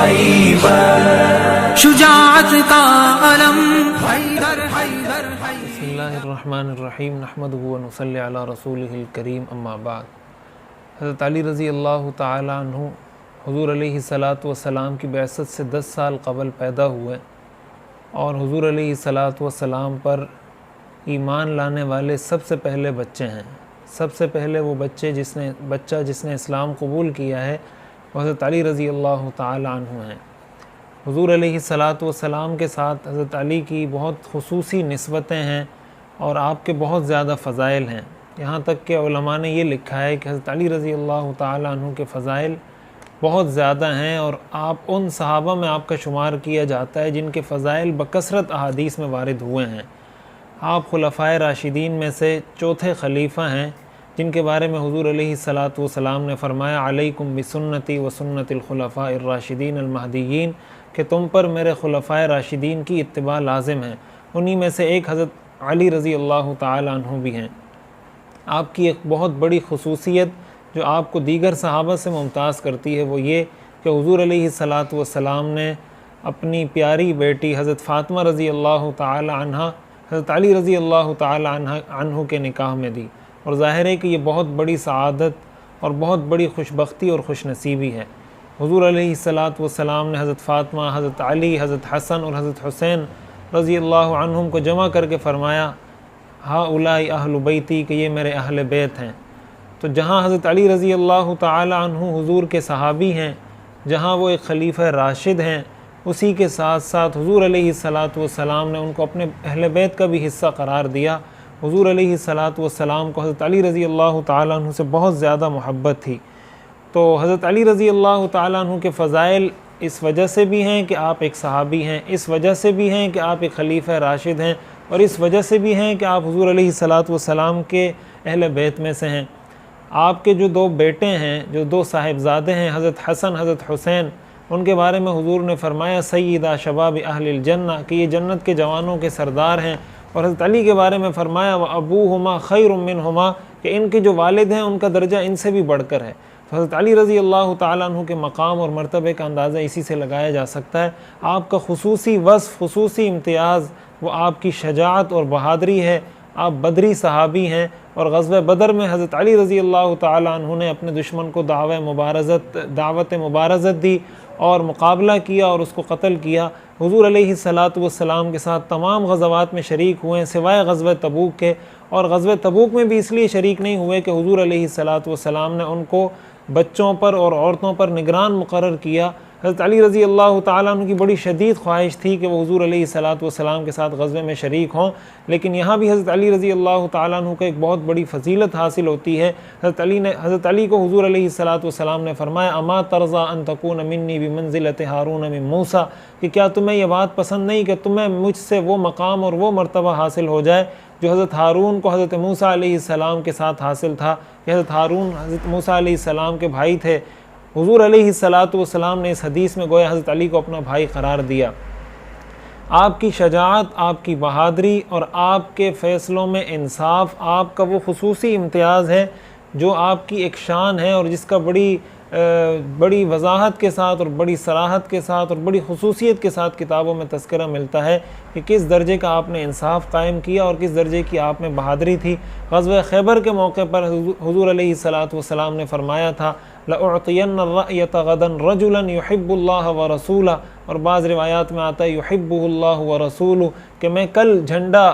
خیبر، شجاعت کا علم حیدر حیدر حیدر۔ بسم اللہ الرحمن الرحیم، نحمدہ و نصلی علی رسولہ الکریم، اما بعد۔ حضرت علی رضی اللہ تعالیٰ عنہ حضور علیہ الصلاۃ والسلام کی بعثت سے 10 سال قبل پیدا ہوئے، اور حضور علیہ الصلاۃ والسلام پر ایمان لانے والے سب سے پہلے بچے ہیں۔ سب سے پہلے وہ بچہ جس نے اسلام قبول کیا ہے وہ حضرت علی رضی اللہ تعالیٰ عنہ ہیں۔ حضور علیہ الصلاۃ والسلام کے ساتھ حضرت علی کی بہت خصوصی نسبتیں ہیں اور آپ کے بہت زیادہ فضائل ہیں، یہاں تک کہ علماء نے یہ لکھا ہے کہ حضرت علی رضی اللہ تعالیٰ عنہ کے فضائل بہت زیادہ ہیں، اور آپ ان صحابہ میں آپ کا شمار کیا جاتا ہے جن کے فضائل بکثرت احادیث میں وارد ہوئے ہیں۔ آپ خلفائے راشدین میں سے چوتھے خلیفہ ہیں، جن کے بارے میں حضور علیہ الصلاۃ والسلام نے فرمایا علیکم بسنتی و سنت الخلفاء الراشدین المہدیین، کہ تم پر میرے خلفائے راشدین کی اتباع لازم ہے۔ انہی میں سے ایک حضرت علی رضی اللہ تعالیٰ عنہ بھی ہیں۔ آپ کی ایک بہت بڑی خصوصیت جو آپ کو دیگر صحابہ سے ممتاز کرتی ہے وہ یہ کہ حضور علیہ الصلاۃ والسلام نے اپنی پیاری بیٹی حضرت فاطمہ رضی اللہ تعالیٰ عنہ حضرت علی رضی اللہ تعالیٰ عنہ کے نکاح میں دی، اور ظاہر ہے کہ یہ بہت بڑی سعادت اور بہت بڑی خوش بختی اور خوش نصیبی ہے۔ حضور علیہ الصلاۃ والسلام نے حضرت فاطمہ، حضرت علی، حضرت حسن اور حضرت حسین رضی اللہ عنہم کو جمع کر کے فرمایا ہؤلاء اہل بیتی، کہ یہ میرے اہل بیت ہیں۔ تو جہاں حضرت علی رضی اللہ تعالی عنہ حضور کے صحابی ہیں، جہاں وہ ایک خلیفہ راشد ہیں، اسی کے ساتھ ساتھ حضور علیہ الصلاۃ والسلام نے ان کو اپنے اہل بیت کا بھی حصہ قرار دیا۔ حضور علیہ الصلاۃ والسلام کو حضرت علی رضی اللہ تعالی عنہ سے بہت زیادہ محبت تھی۔ تو حضرت علی رضی اللہ تعالی عنہ کے فضائل اس وجہ سے بھی ہیں کہ آپ ایک صحابی ہیں، اس وجہ سے بھی ہیں کہ آپ ایک خلیفہ راشد ہیں، اور اس وجہ سے بھی ہیں کہ آپ حضور علیہ الصلاۃ والسلام کے اہل بیت میں سے ہیں۔ آپ کے جو 2 بیٹے ہیں، جو 2 صاحبزادے ہیں، حضرت حسن، حضرت حسین، ان کے بارے میں حضور نے فرمایا سیدہ شباب اہل الجنہ، کہ یہ جنت کے جوانوں کے سردار ہیں۔ اور حضرت علی کے بارے میں فرمایا وَأَبُوهُمَا خَيْرٌ مِّنْهُمَا، کہ ان کے جو والد ہیں ان کا درجہ ان سے بھی بڑھ کر ہے۔ تو حضرت علی رضی اللہ تعالیٰ عنہ کے مقام اور مرتبے کا اندازہ اسی سے لگایا جا سکتا ہے۔ آپ کا خصوصی وصف، خصوصی امتیاز وہ آپ کی شجاعت اور بہادری ہے۔ آپ بدری صحابی ہیں، اور غزوہ بدر میں حضرت علی رضی اللہ تعالیٰ عنہ نے اپنے دشمن کو دعوت مبارزت دی اور مقابلہ کیا اور اس کو قتل کیا۔ حضور علیہ الصلاۃ والسلام کے ساتھ تمام غزوات میں شریک ہوئے سوائے غزوہ تبوک کے، اور غزوہ تبوک میں بھی اس لیے شریک نہیں ہوئے کہ حضور علیہ الصلاۃ والسلام نے ان کو بچوں پر اور عورتوں پر نگران مقرر کیا۔ حضرت علی رضی اللہ تعالیٰ عنہ کی بڑی شدید خواہش تھی کہ وہ حضور علیہ الصلاۃ والسلام کے ساتھ غزوے میں شریک ہوں، لیکن یہاں بھی حضرت علی رضی اللہ تعالیٰ عنہ کو ایک بہت بڑی فضیلت حاصل ہوتی ہے۔ حضرت علی کو حضور علیہ الصلاۃ والسلام نے فرمایا اما ترضیٰ ان تکون منی بمنزلۃ ہارون من موسیٰ، کہ کیا تمہیں یہ بات پسند نہیں کہ تمہیں مجھ سے وہ مقام اور وہ مرتبہ حاصل ہو جائے جو حضرت ہارون کو حضرت موسیٰ علیہ السلام کے ساتھ حاصل تھا، کہ حضرت ہارون حضرت موسیٰ علیہ السلام کے بھائی تھے۔ حضور علیہ الصلاۃ والسلام نے اس حدیث میں گویا حضرت علی کو اپنا بھائی قرار دیا۔ آپ کی شجاعت، آپ کی بہادری اور آپ کے فیصلوں میں انصاف آپ کا وہ خصوصی امتیاز ہے جو آپ کی ایک شان ہے، اور جس کا بڑی وضاحت کے ساتھ اور بڑی صراحت کے ساتھ اور بڑی خصوصیت کے ساتھ کتابوں میں تذکرہ ملتا ہے کہ کس درجے کا آپ نے انصاف قائم کیا اور کس درجے کی آپ میں بہادری تھی۔ غزوہ خیبر کے موقع پر حضور علیہ الصلاۃ والسلام نے فرمایا تھا لَأُعْطِيَنَّ الرَّأْيَةَ غَدًا رَجُلًا يُحِبُّ اللَّهَ وَرَسُولَهُ، اور بعض روایات میں آتا ہے يُحِبُّهُ اللَّهُ وَرَسُولُهُ، کہ میں کل جھنڈا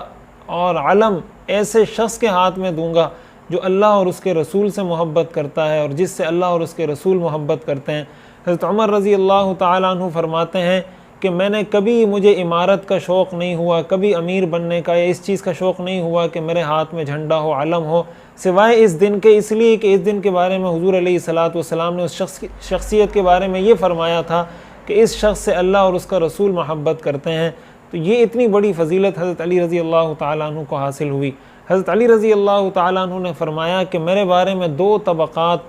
اور علم ایسے شخص کے ہاتھ میں دوں گا جو اللہ اور اس کے رسول سے محبت کرتا ہے اور جس سے اللہ اور اس کے رسول محبت کرتے ہیں۔ حضرت عمر رضی اللہ تعالیٰ عنہ فرماتے ہیں کہ میں نے کبھی مجھے عمارت کا شوق نہیں ہوا، کبھی امیر بننے کا یا اس چیز کا شوق نہیں ہوا کہ میرے ہاتھ میں جھنڈا ہو، علم ہو، سوائے اس دن کے، اس لیے کہ اس دن کے بارے میں حضور علیہ الصلاۃ والسلام نے اس شخصیت کے بارے میں یہ فرمایا تھا کہ اس شخص سے اللہ اور اس کا رسول محبت کرتے ہیں۔ تو یہ اتنی بڑی فضیلت حضرت علی رضی اللہ تعالیٰ عنہ کو حاصل ہوئی۔ حضرت علی رضی اللہ تعالیٰ عنہ نے فرمایا کہ میرے بارے میں 2 طبقات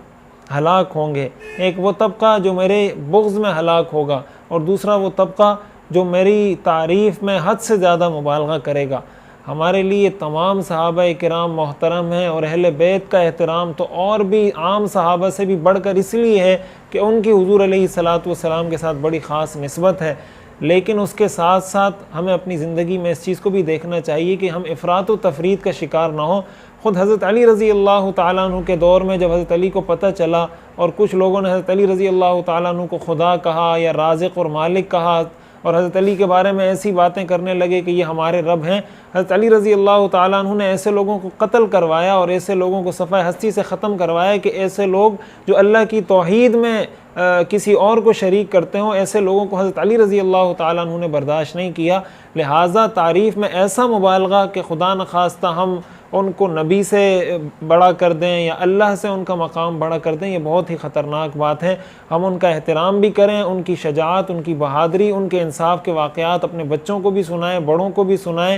ہلاک ہوں گے، ایک وہ طبقہ جو میرے بغض میں ہلاک ہوگا، اور دوسرا وہ طبقہ جو میری تعریف میں حد سے زیادہ مبالغہ کرے گا۔ ہمارے لیے تمام صحابہ کرام محترم ہیں، اور اہل بیت کا احترام تو اور بھی عام صحابہ سے بھی بڑھ کر اس لیے ہے کہ ان کی حضور علیہ الصلاۃ والسلام کے ساتھ بڑی خاص نسبت ہے۔ لیکن اس کے ساتھ ساتھ ہمیں اپنی زندگی میں اس چیز کو بھی دیکھنا چاہیے کہ ہم افراط و تفریط کا شکار نہ ہوں۔ خود حضرت علی رضی اللہ تعالیٰ عنہ کے دور میں جب حضرت علی کو پتہ چلا اور کچھ لوگوں نے حضرت علی رضی اللہ تعالیٰ عنہ کو خدا کہا یا رازق اور مالک کہا، اور حضرت علی کے بارے میں ایسی باتیں کرنے لگے کہ یہ ہمارے رب ہیں، حضرت علی رضی اللہ تعالیٰ عنہ نے ایسے لوگوں کو قتل کروایا اور ایسے لوگوں کو صفحہ ہستی سے ختم کروایا کہ ایسے لوگ جو اللہ کی توحید میں کسی اور کو شریک کرتے ہوں، ایسے لوگوں کو حضرت علی رضی اللہ تعالیٰ عنہ نے برداشت نہیں کیا۔ لہٰذا تعریف میں ایسا مبالغہ کہ خدا نخواستہ ہم ان کو نبی سے بڑا کر دیں یا اللہ سے ان کا مقام بڑا کر دیں، یہ بہت ہی خطرناک بات ہے۔ ہم ان کا احترام بھی کریں، ان کی شجاعت، ان کی بہادری، ان کے انصاف کے واقعات اپنے بچوں کو بھی سنائیں، بڑوں کو بھی سنائیں،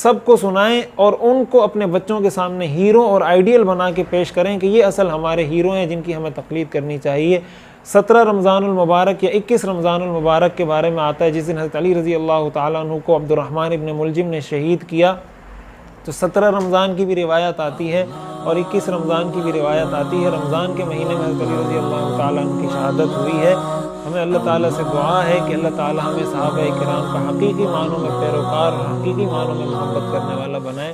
سب کو سنائیں، اور ان کو اپنے بچوں کے سامنے ہیرو اور آئیڈیل بنا کے پیش کریں کہ یہ اصل ہمارے ہیرو ہیں جن کی ہمیں تقلید کرنی چاہیے۔ 17 رمضان المبارک یا 21 رمضان المبارک کے بارے میں آتا ہے جس دن حضرت علی رضی اللہ تعالیٰ عنہ کو عبد الرحمن ابن ملجم نے شہید کیا، تو 17 رمضان کی بھی روایت آتی ہے اور 21 رمضان کی بھی روایت آتی ہے۔ رمضان کے مہینے میں حضرت علی رضی اللہ تعالیٰ عنہ کی شہادت ہوئی ہے۔ ہمیں اللہ تعالیٰ سے دعا ہے کہ اللہ تعالیٰ ہمیں صحابہ کرام کا حقیقی معنوں میں پیروکار اور حقیقی معنوں میں محبت کرنے والا بنائے۔